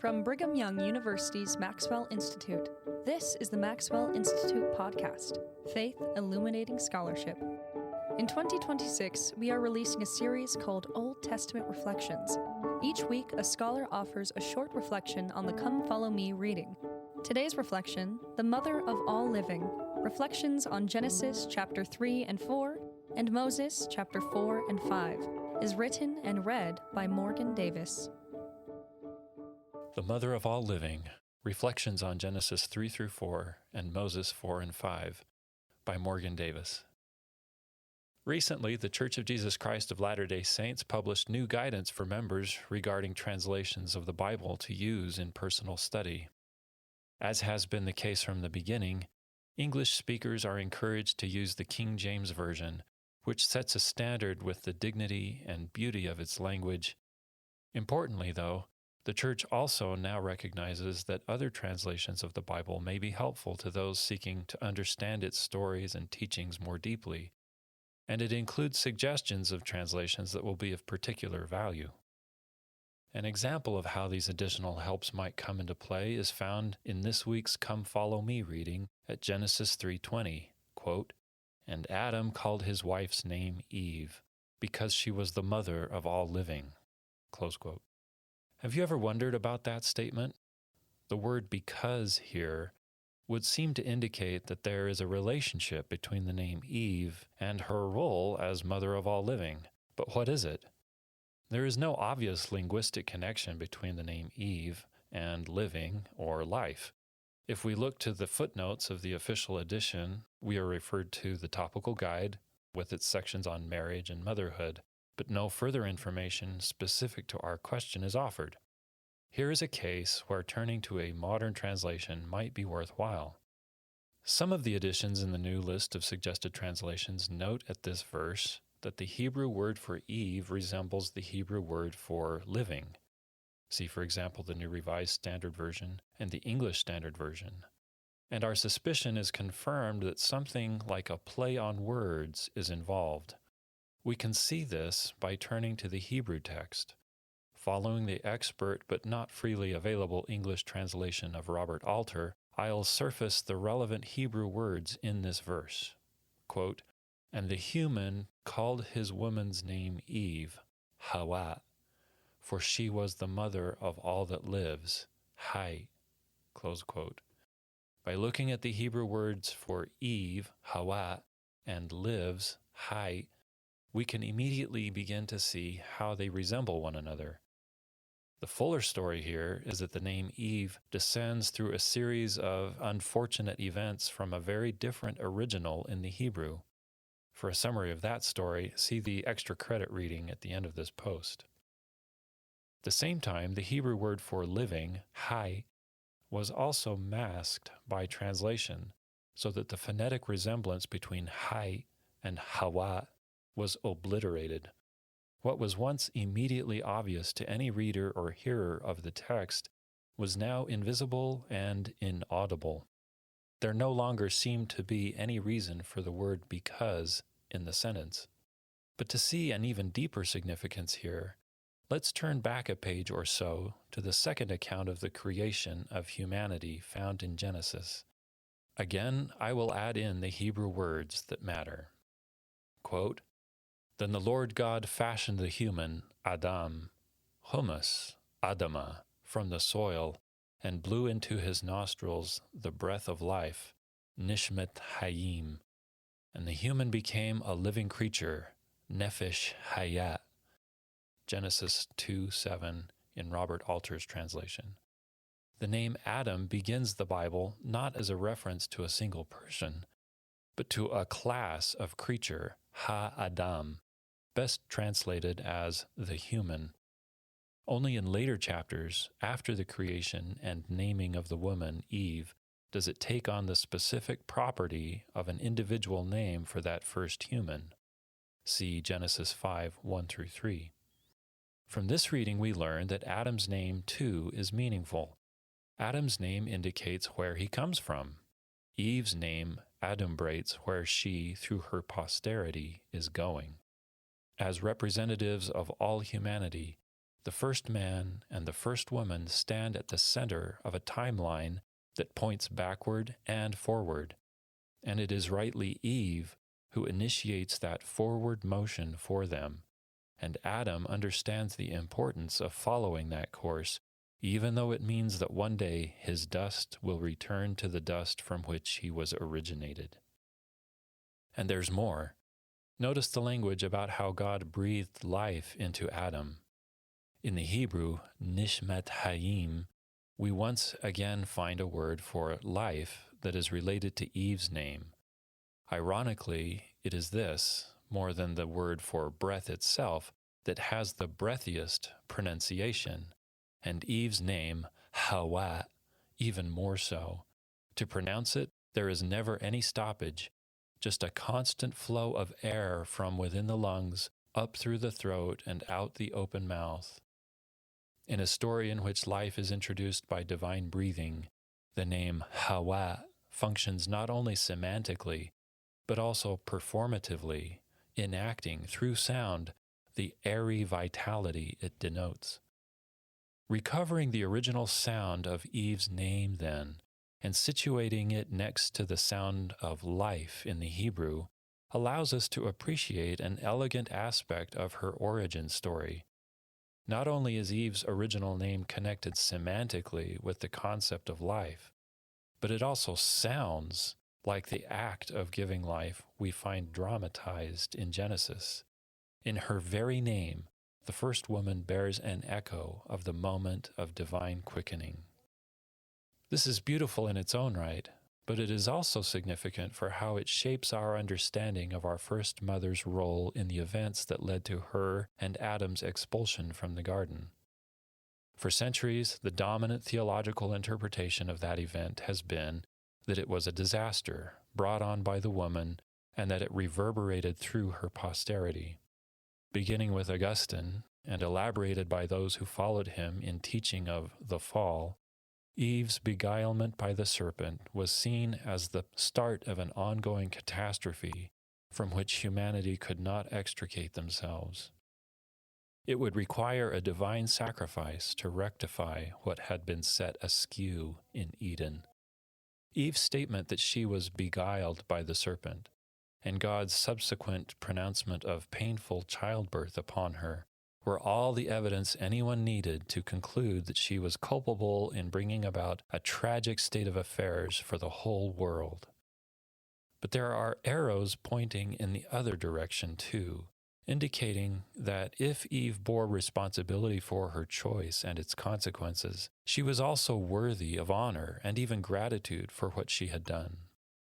From Brigham Young University's Maxwell Institute, this is the Maxwell Institute podcast, Faith Illuminating Scholarship. In 2026, we are releasing a series called Old Testament Reflections. Each week, a scholar offers a short reflection on the Come Follow Me reading. Today's reflection, The Mother of All Living, reflections on Genesis chapter 3 and 4 and Moses chapter 4 and 5, is written and read by Morgan Davis. The Mother of All Living, Reflections on Genesis 3 through 4 and Moses 4 and 5 by Morgan Davis. Recently, the Church of Jesus Christ of Latter-day Saints published new guidance for members regarding translations of the Bible to use in personal study. As has been the case from the beginning, English speakers are encouraged to use the King James Version, which sets a standard with the dignity and beauty of its language. Importantly, though, the Church also now recognizes that other translations of the Bible may be helpful to those seeking to understand its stories and teachings more deeply, and it includes suggestions of translations that will be of particular value. An example of how these additional helps might come into play is found in this week's Come Follow Me reading at Genesis 3:20, quote, "And Adam called his wife's name Eve, because she was the mother of all living," close quote. Have you ever wondered about that statement? The word because here would seem to indicate that there is a relationship between the name Eve and her role as mother of all living. But what is it? There is no obvious linguistic connection between the name Eve and living or life. If we look to the footnotes of the official edition, we are referred to the topical guide with its sections on marriage and motherhood, but no further information specific to our question is offered. Here is a case where turning to a modern translation might be worthwhile. Some of the editions in the new list of suggested translations note at this verse that the Hebrew word for Eve resembles the Hebrew word for living. See, for example, the New Revised Standard Version and the English Standard Version. And our suspicion is confirmed that something like a play on words is involved. We can see this by turning to the Hebrew text. Following the expert but not freely available English translation of Robert Alter, I'll surface the relevant Hebrew words in this verse. Quote, "And the human called his woman's name Eve, Ḥawwah, for she was the mother of all that lives, Hai." Close quote. By looking at the Hebrew words for Eve, Ḥawwah, and lives, Hai, we can immediately begin to see how they resemble one another. The fuller story here is that the name Eve descends through a series of unfortunate events from a very different original in the Hebrew. For a summary of that story, see the extra credit reading at the end of this post. At the same time, the Hebrew word for living, Hai, was also masked by translation, so that the phonetic resemblance between Hai and Ḥawwah was obliterated. What was once immediately obvious to any reader or hearer of the text was now invisible and inaudible. There no longer seemed to be any reason for the word because in the sentence. But to see an even deeper significance here, let's turn back a page or so to the second account of the creation of humanity found in Genesis. Again, I will add in the Hebrew words that matter. Quote, "Then the Lord God fashioned the human, Adam, humus, Adamah, from the soil, and blew into his nostrils the breath of life, Nishmet Hayim. And the human became a living creature, Nefesh Hayat." Genesis 2:7 in Robert Alter's translation. The name Adam begins the Bible not as a reference to a single person, but to a class of creature, Ha-Adam, best translated as the human. Only in later chapters, after the creation and naming of the woman, Eve, does it take on the specific property of an individual name for that first human. See Genesis 5:1-3. From this reading we learn that Adam's name, too, is meaningful. Adam's name indicates where he comes from. Eve's name adumbrates where she, through her posterity, is going. As representatives of all humanity, the first man and the first woman stand at the center of a timeline that points backward and forward, and it is rightly Eve who initiates that forward motion for them, and Adam understands the importance of following that course, even though it means that one day his dust will return to the dust from which he was originated. And there's more. Notice the language about how God breathed life into Adam. In the Hebrew, nishmat hayim, we once again find a word for life that is related to Eve's name. Ironically, it is this, more than the word for breath itself, that has the breathiest pronunciation, and Eve's name, Ḥawwah, even more so. To pronounce it, there is never any stoppage, just a constant flow of air from within the lungs, up through the throat and out the open mouth. In a story in which life is introduced by divine breathing, the name Ḥawwah functions not only semantically, but also performatively, enacting through sound the airy vitality it denotes. Recovering the original sound of Eve's name, then, and situating it next to the sound of life in the Hebrew, allows us to appreciate an elegant aspect of her origin story. Not only is Eve's original name connected semantically with the concept of life, but it also sounds like the act of giving life we find dramatized in Genesis. In her very name, the first woman bears an echo of the moment of divine quickening. This is beautiful in its own right, but it is also significant for how it shapes our understanding of our first mother's role in the events that led to her and Adam's expulsion from the garden. For centuries, the dominant theological interpretation of that event has been that it was a disaster brought on by the woman and that it reverberated through her posterity. Beginning with Augustine and elaborated by those who followed him in teaching of the fall, Eve's beguilement by the serpent was seen as the start of an ongoing catastrophe from which humanity could not extricate themselves. It would require a divine sacrifice to rectify what had been set askew in Eden. Eve's statement that she was beguiled by the serpent, and God's subsequent pronouncement of painful childbirth upon her, were all the evidence anyone needed to conclude that she was culpable in bringing about a tragic state of affairs for the whole world. But there are arrows pointing in the other direction too, indicating that if Eve bore responsibility for her choice and its consequences, she was also worthy of honor and even gratitude for what she had done.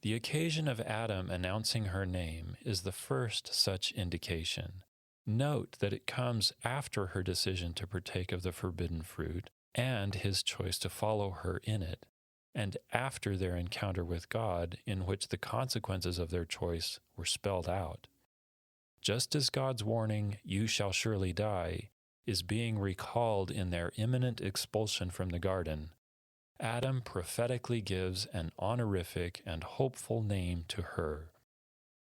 The occasion of Adam announcing her name is the first such indication. Note that it comes after her decision to partake of the forbidden fruit and his choice to follow her in it, and after their encounter with God, in which the consequences of their choice were spelled out. Just as God's warning, "You shall surely die," is being recalled in their imminent expulsion from the garden, Adam prophetically gives an honorific and hopeful name to her.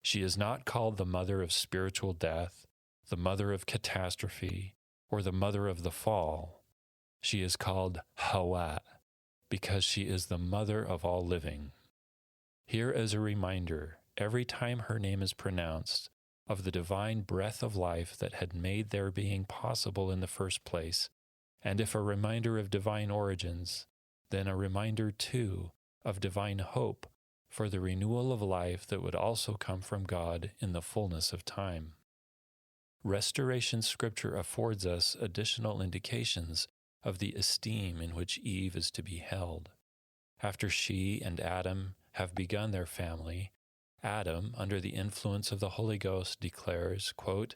She is not called the mother of spiritual death, the mother of catastrophe, or the mother of the fall. She is called Ḥawwah, because she is the mother of all living. Here is a reminder, every time her name is pronounced, of the divine breath of life that had made their being possible in the first place, and if a reminder of divine origins, then a reminder, too, of divine hope for the renewal of life that would also come from God in the fullness of time. Restoration Scripture affords us additional indications of the esteem in which Eve is to be held. After she and Adam have begun their family, Adam, under the influence of the Holy Ghost, declares, quote,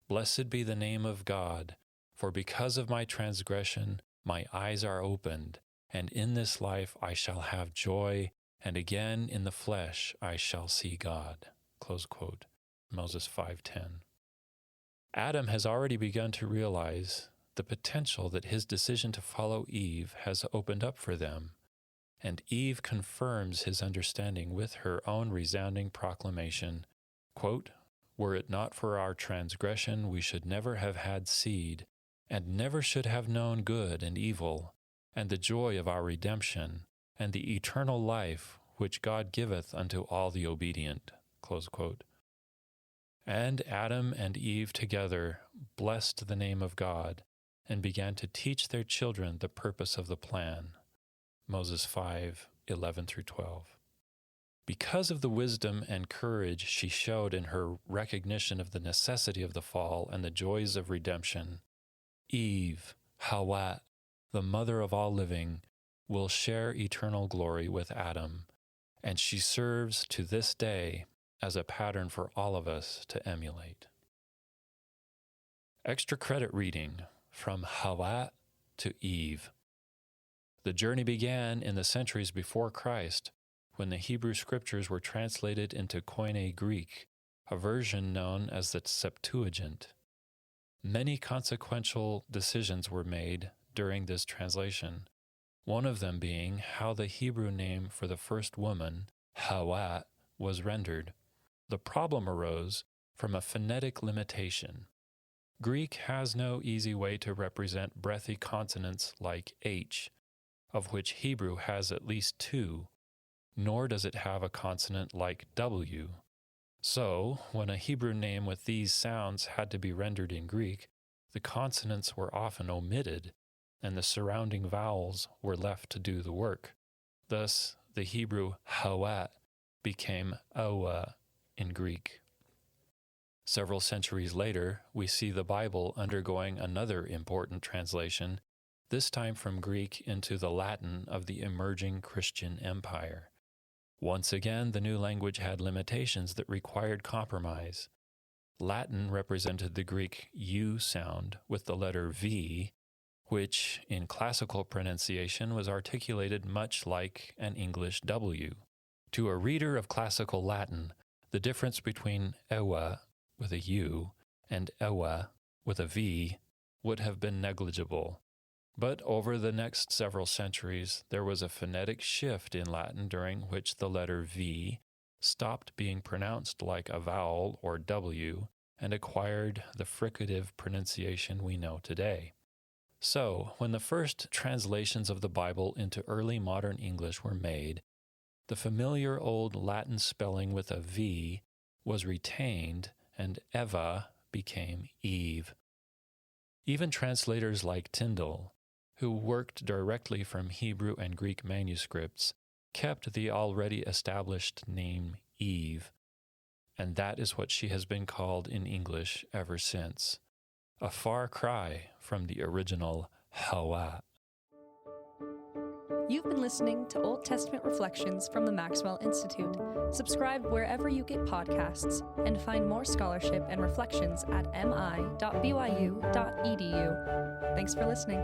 "Blessed be the name of God, for because of my transgression my eyes are opened, and in this life I shall have joy, and again in the flesh I shall see God." Close quote. Moses 5:10. Adam has already begun to realize the potential that his decision to follow Eve has opened up for them, and Eve confirms his understanding with her own resounding proclamation, quote, "Were it not for our transgression, we should never have had seed, and never should have known good and evil, and the joy of our redemption, and the eternal life which God giveth unto all the obedient." Close quote. And Adam and Eve together blessed the name of God and began to teach their children the purpose of the plan. Moses 5:11-12. Because of the wisdom and courage she showed in her recognition of the necessity of the fall and the joys of redemption, Eve, Ḥawwah, the mother of all living, will share eternal glory with Adam, and she serves to this day as a pattern for all of us to emulate. Extra credit reading from Ḥawwah to Eve. The journey began in the centuries before Christ, when the Hebrew scriptures were translated into Koine Greek, a version known as the Septuagint. Many consequential decisions were made during this translation, one of them being how the Hebrew name for the first woman, Ḥawwah, was rendered. The problem arose from a phonetic limitation. Greek has no easy way to represent breathy consonants like H, of which Hebrew has at least two, nor does it have a consonant like W. So, when a Hebrew name with these sounds had to be rendered in Greek, the consonants were often omitted, and the surrounding vowels were left to do the work. Thus, the Hebrew Ḥawwah became Ḥawwah in Greek. Several centuries later, we see the Bible undergoing another important translation, this time from Greek into the Latin of the emerging Christian empire. Once again, the new language had limitations that required compromise. Latin represented the Greek U sound with the letter V, which in classical pronunciation was articulated much like an English W. To a reader of classical Latin, the difference between Ḥawwah with a U and Ḥawwah with a V would have been negligible. But over the next several centuries, there was a phonetic shift in Latin during which the letter V stopped being pronounced like a vowel or W and acquired the fricative pronunciation we know today. So, when the first translations of the Bible into early modern English were made, the familiar old Latin spelling with a V was retained and Eva became Eve. Even translators like Tyndale, who worked directly from Hebrew and Greek manuscripts, kept the already established name Eve, and that is what she has been called in English ever since, a far cry from the original Ḥawwah. You've been listening to Old Testament Reflections from the Maxwell Institute. Subscribe wherever you get podcasts and find more scholarship and reflections at mi.byu.edu. Thanks for listening.